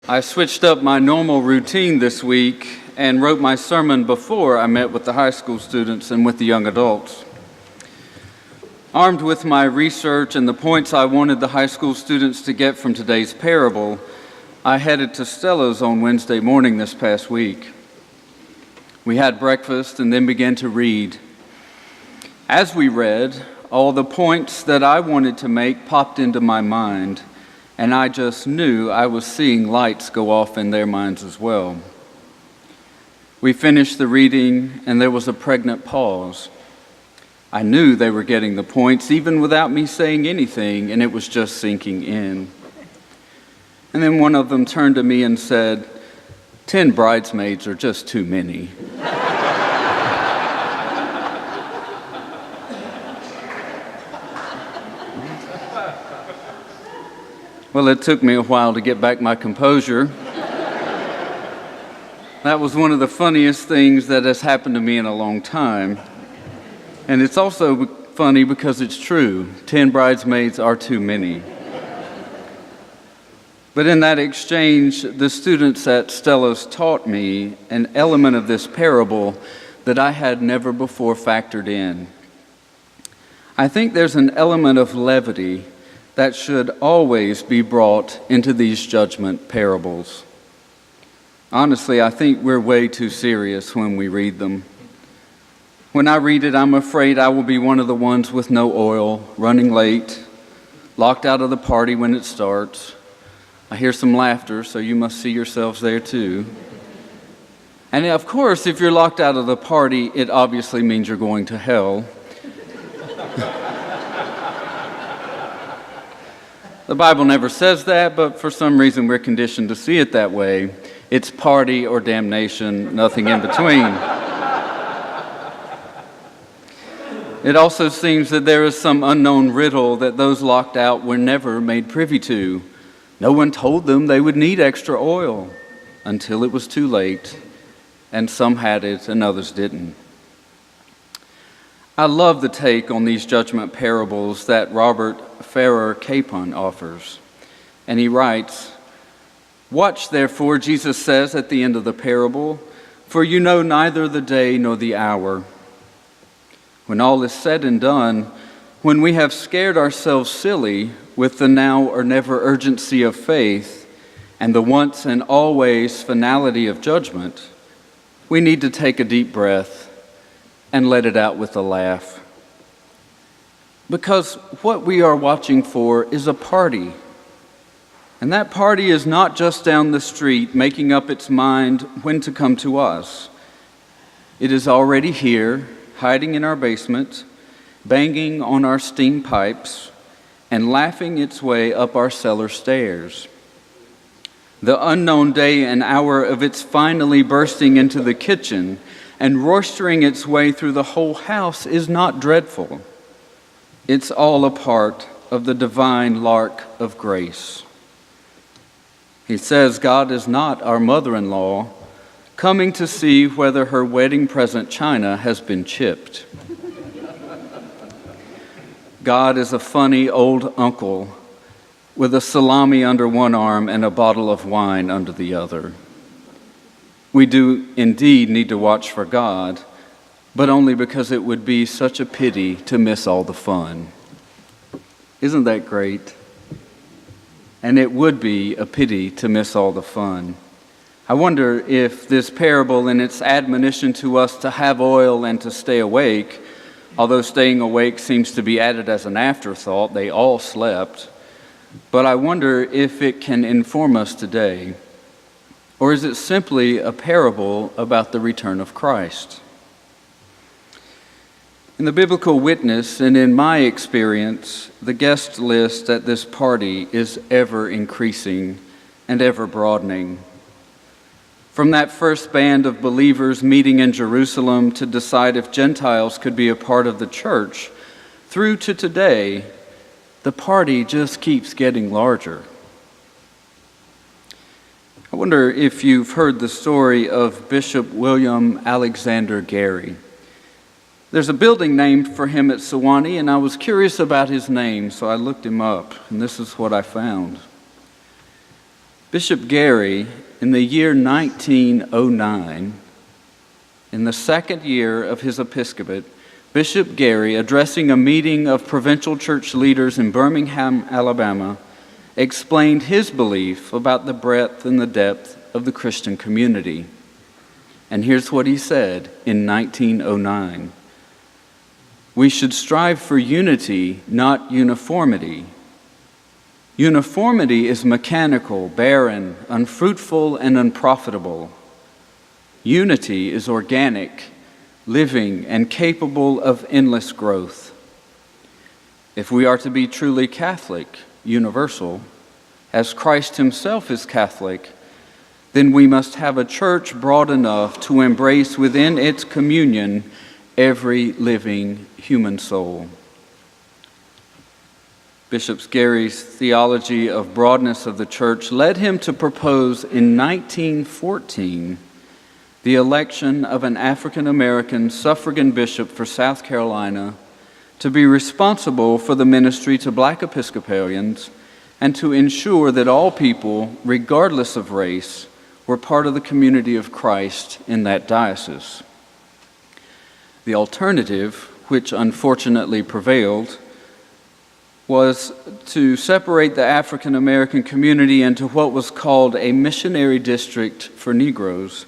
I switched up my normal routine this week and wrote my sermon before I met with the high school students and with the young adults. Armed with my research and the points I wanted the high school students to get from today's parable, I headed to Stella's on Wednesday morning this past week. We had breakfast and then began to read. As we read, all the points that I wanted to make popped into my mind, and I just knew I was seeing lights go off in their minds as well. We finished the reading, and there was a pregnant pause. I knew they were getting the points, even without me saying anything, and it was just sinking in. And then one of them turned to me and said, 10 bridesmaids are just too many. Well, it took me a while to get back my composure. That was one of the funniest things that has happened to me in a long time. And it's also funny because it's true. 10 bridesmaids are too many. But in that exchange, the students at Stella's taught me an element of this parable that I had never before factored in. I think there's an element of levity that should always be brought into these judgment parables. Honestly, I think we're way too serious when we read them. When I read it, I'm afraid I will be one of the ones with no oil, running late, locked out of the party when it starts. I hear some laughter, so you must see yourselves there too. And of course, if you're locked out of the party, it obviously means you're going to hell. The Bible never says that, but for some reason we're conditioned to see it that way. It's party or damnation, nothing in between. It also seems that there is some unknown riddle that those locked out were never made privy to. No one told them they would need extra oil until it was too late, and some had it and others didn't. I love the take on these judgment parables that Robert Farrar Capon offers. And he writes, "Watch, therefore," Jesus says at the end of the parable, "for you know neither the day nor the hour." When all is said and done, when we have scared ourselves silly with the now or never urgency of faith and the once and always finality of judgment, we need to take a deep breath and let it out with a laugh. Because what we are watching for is a party. And that party is not just down the street making up its mind when to come to us. It is already here, hiding in our basement, banging on our steam pipes, and laughing its way up our cellar stairs. The unknown day and hour of its finally bursting into the kitchen and roistering its way through the whole house is not dreadful. It's all a part of the divine lark of grace. He says God is not our mother-in-law coming to see whether her wedding present china has been chipped. God is a funny old uncle with a salami under one arm and a bottle of wine under the other. We do indeed need to watch for God, but only because it would be such a pity to miss all the fun. Isn't that great? And it would be a pity to miss all the fun. I wonder if this parable and its admonition to us to have oil and to stay awake, although staying awake seems to be added as an afterthought, they all slept, but I wonder if it can inform us today. Or is it simply a parable about the return of Christ? In the biblical witness, and in my experience, the guest list at this party is ever increasing and ever broadening. From that first band of believers meeting in Jerusalem to decide if Gentiles could be a part of the church, through to today, the party just keeps getting larger. I wonder if you've heard the story of Bishop William Alexander Gary. There's a building named for him at Sewanee, and I was curious about his name, so I looked him up, and this is what I found. Bishop Gary, in the year 1909, in the second year of his episcopate, Bishop Gary, addressing a meeting of provincial church leaders in Birmingham, Alabama, explained his belief about the breadth and the depth of the Christian community. And here's what he said in 1909. We should strive for unity, not uniformity. Uniformity is mechanical, barren, unfruitful, and unprofitable. Unity is organic, living, and capable of endless growth. If we are to be truly Catholic, universal, as Christ himself is Catholic, then we must have a church broad enough to embrace within its communion every living human soul. Bishop Gary's theology of broadness of the church led him to propose in 1914 the election of an African-American suffragan bishop for South Carolina to be responsible for the ministry to Black Episcopalians and to ensure that all people, regardless of race, were part of the community of Christ in that diocese. The alternative, which unfortunately prevailed, was to separate the African American community into what was called a missionary district for Negroes,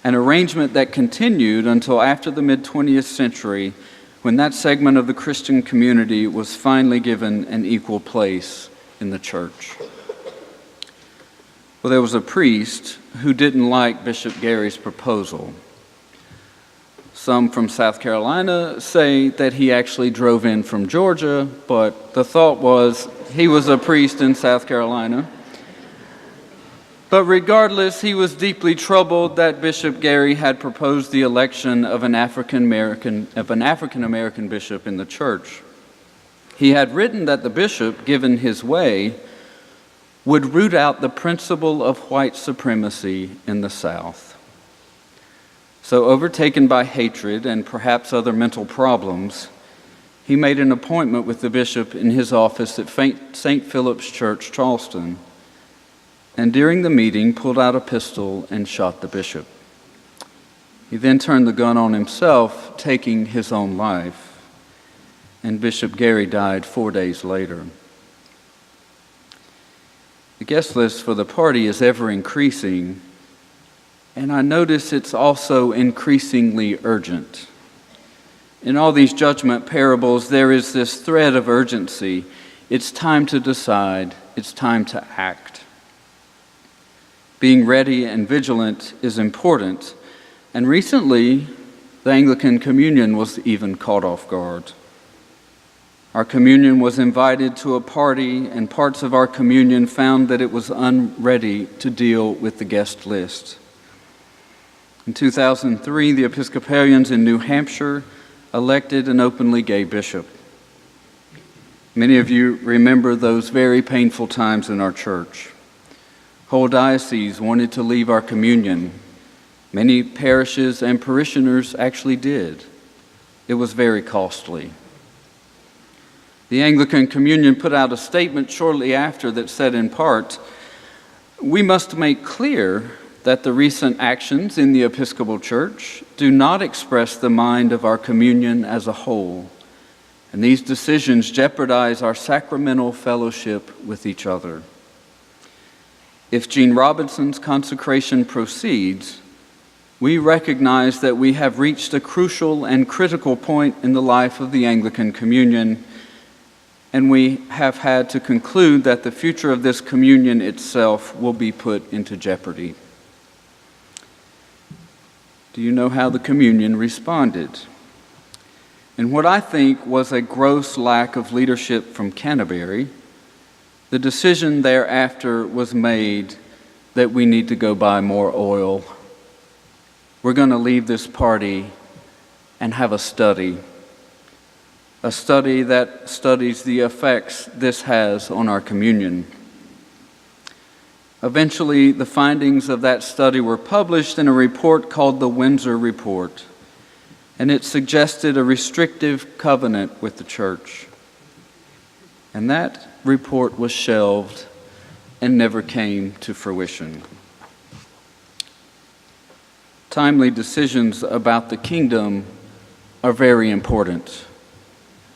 an arrangement that continued until after the mid-20th century, when that segment of the Christian community was finally given an equal place in the church. Well, there was a priest who didn't like Bishop Gary's proposal. Some from South Carolina say that he actually drove in from Georgia, but the thought was he was a priest in South Carolina. But regardless, he was deeply troubled that Bishop Gary had proposed the election of an African American bishop in the church. He had written that the bishop, given his way, would root out the principle of white supremacy in the South. So, overtaken by hatred and perhaps other mental problems, he made an appointment with the bishop in his office at St. Philip's Church, Charleston, and during the meeting pulled out a pistol and shot the bishop. He then turned the gun on himself, taking his own life, and Bishop Gary died 4 days later. The guest list for the party is ever increasing, and I notice it's also increasingly urgent. In all these judgment parables, there is this thread of urgency. It's time to decide. It's time to act. Being ready and vigilant is important, and recently, the Anglican Communion was even caught off guard. Our communion was invited to a party, and parts of our communion found that it was unready to deal with the guest list. In 2003, the Episcopalians in New Hampshire elected an openly gay bishop. Many of you remember those very painful times in our church. Whole dioceses wanted to leave our communion. Many parishes and parishioners actually did. It was very costly. The Anglican Communion put out a statement shortly after that said in part, "We must make clear that the recent actions in the Episcopal Church do not express the mind of our communion as a whole, and these decisions jeopardize our sacramental fellowship with each other. If Gene Robinson's consecration proceeds, we recognize that we have reached a crucial and critical point in the life of the Anglican Communion, and we have had to conclude that the future of this communion itself will be put into jeopardy." Do you know how the communion responded? In what I think was a gross lack of leadership from Canterbury, the decision thereafter was made that we need to go buy more oil. We're going to leave this party and have a study that studies the effects this has on our communion. Eventually, the findings of that study were published in a report called the Windsor Report, and it suggested a restrictive covenant with the church. And that report was shelved and never came to fruition. Timely decisions about the kingdom are very important.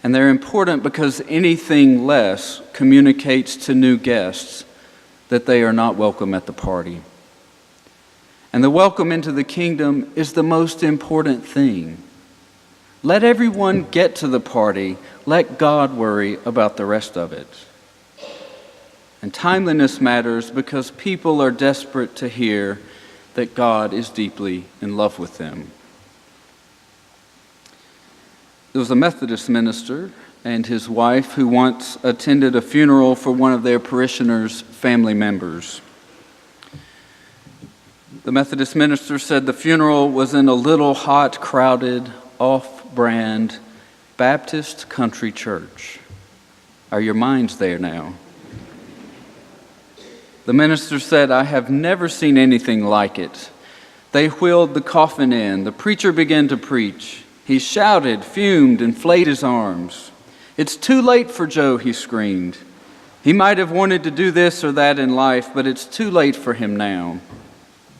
And they're important because anything less communicates to new guests that they are not welcome at the party. And the welcome into the kingdom is the most important thing. Let everyone get to the party. Let God worry about the rest of it. And timeliness matters because people are desperate to hear that God is deeply in love with them. There was a Methodist minister and his wife who once attended a funeral for one of their parishioners' family members. The Methodist minister said the funeral was in a little hot, crowded, off-brand Baptist country church. Are your minds there now? The minister said, "I have never seen anything like it. They wheeled the coffin in. The preacher began to preach. He shouted, fumed, and flayed his arms. 'It's too late for Joe,' he screamed. 'He might have wanted to do this or that in life, but it's too late for him now.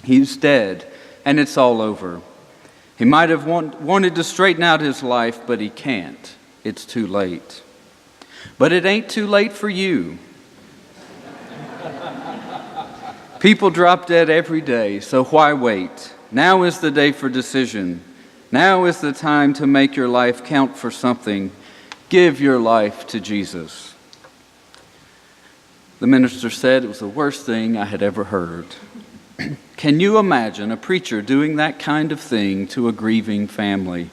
He's dead, and it's all over. He might have wanted to straighten out his life, but he can't. It's too late. But it ain't too late for you.' People drop dead every day, so why wait? Now is the day for decision. Now is the time to make your life count for something. Give your life to Jesus." The minister said it was the worst thing I had ever heard. Can you imagine a preacher doing that kind of thing to a grieving family?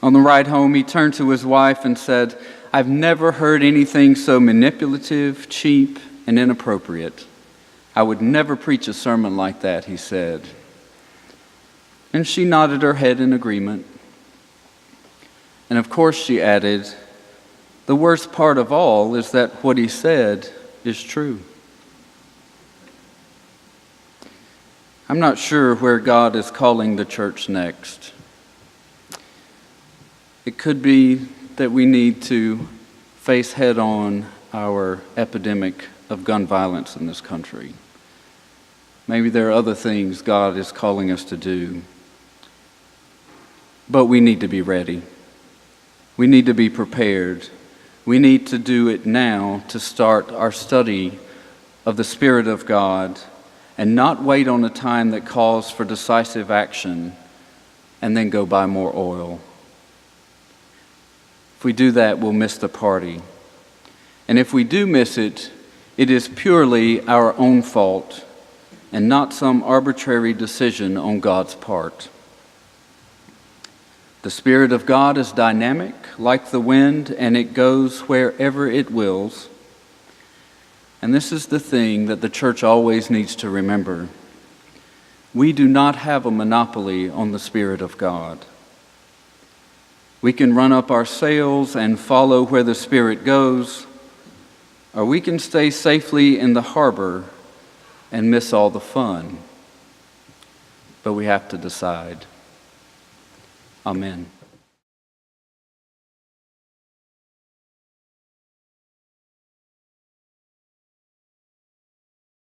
On the ride home, he turned to his wife and said, "I've never heard anything so manipulative, cheap, and inappropriate. I would never preach a sermon like that," he said. And she nodded her head in agreement. And of course, she added, "The worst part of all is that what he said is true." I'm not sure where God is calling the church next. It could be that we need to face head-on our epidemic of gun violence in this country. Maybe there are other things God is calling us to do. But we need to be ready. We need to be prepared. We need to do it now to start our study of the Spirit of God and not wait on a time that calls for decisive action and then go buy more oil. If we do that, we'll miss the party. And if we do miss it, it is purely our own fault and not some arbitrary decision on God's part. The Spirit of God is dynamic, like the wind, and it goes wherever it wills. And this is the thing that the church always needs to remember. We do not have a monopoly on the Spirit of God. We can run up our sails and follow where the Spirit goes, or we can stay safely in the harbor and miss all the fun. But we have to decide. Amen.